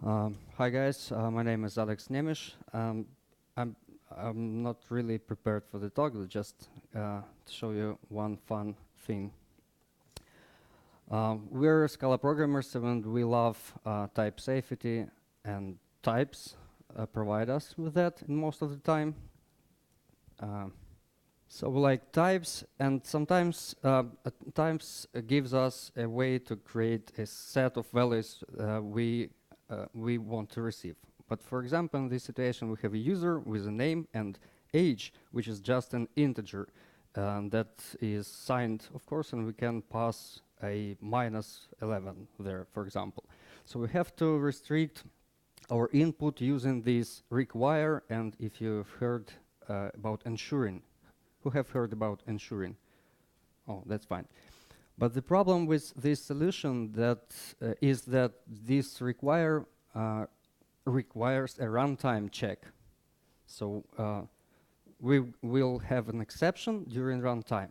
Hi guys, my name is Nemish. I'm I'm not really prepared for the talk, just to show you one fun thing. We're Scala programmers and we love type safety, and types provide us with that in most of the time. So we like types, and sometimes types gives us a way to create a set of values we want to receive. But for example, in this situation, we have a user with a name and age, which is just an integer that is signed, of course, and we can pass a -11 there, for example. So we have to restrict our input using this require, and if you've heard about ensuring. Who have heard about ensuring? Oh, that's fine. But the problem with this solution is that this requires a runtime check. So we will have an exception during runtime,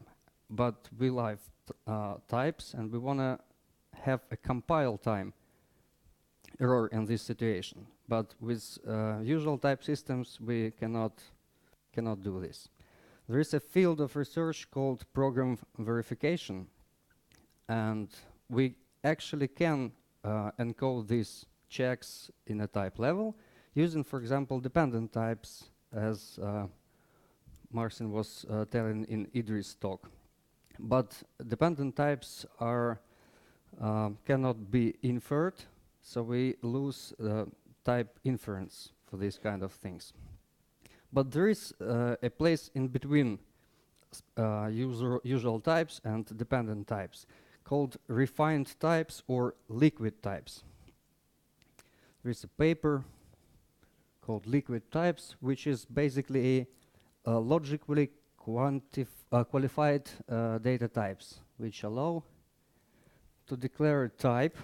but we like types, and we want to have a compile time error in this situation. But with usual type systems, we cannot do this. There is a field of research called program verification, and we actually can encode these checks in a type level using, for example, dependent types, as Marcin was telling in Idris' talk. But dependent types are cannot be inferred, so we lose type inference for these kind of things. But there is a place in between usual types and dependent types called refined types or liquid types. There is a paper called liquid types, which is basically a logically qualified data types, which allow to declare a type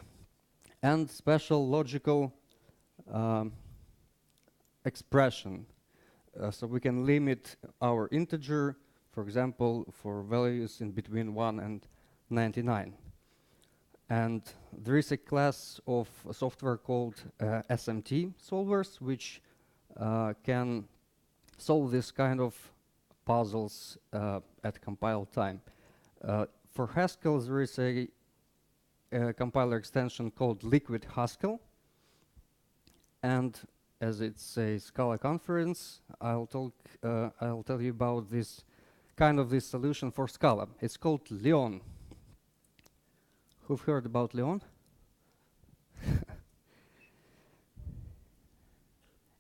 and special logical expression. So we can limit our integer, for example, for values in between 1 and 99. And there is a class of software called SMT solvers, which can solve this kind of puzzles at compile time. For Haskell, there is a compiler extension called Liquid Haskell, and as it's a Scala conference, I'll tell you about this solution for Scala. It's called Leon. Who've heard about Leon?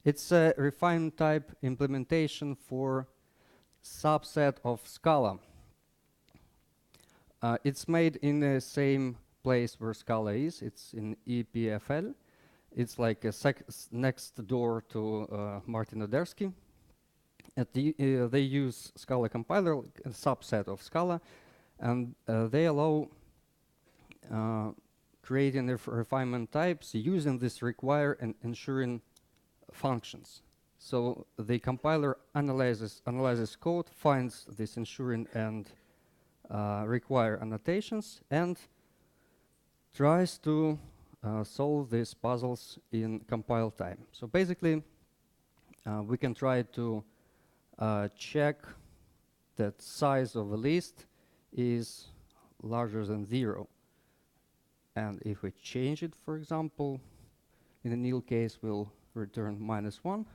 It's a refined type implementation for subset of Scala. It's made in the same place where Scala is. It's in EPFL. It's like a next door to Martin Odersky. They use Scala compiler, a subset of Scala, and they allow creating the refinement types using this require and ensuring functions. So the compiler analyzes code, finds this ensuring and require annotations, and tries to solve these puzzles in compile time. So basically, we can try to check that size of a list is larger than 0. And if we change it, for example, in the nil case, we'll return -1.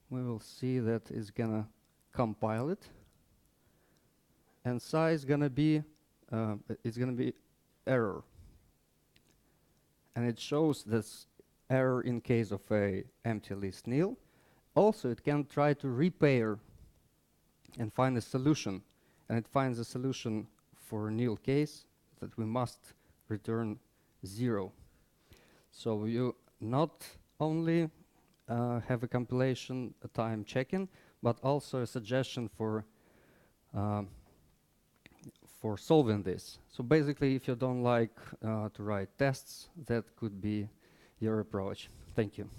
We will see that it's gonna compile it, and size gonna be it's gonna be error. And it shows this error in case of a empty list nil. Also, it can try to repair and find a solution, and it finds a solution for a nil case that we must return 0. So you not only have a compilation time checking, but also a suggestion for solving this. So basically, if you don't like to write tests, that could be your approach. Thank you.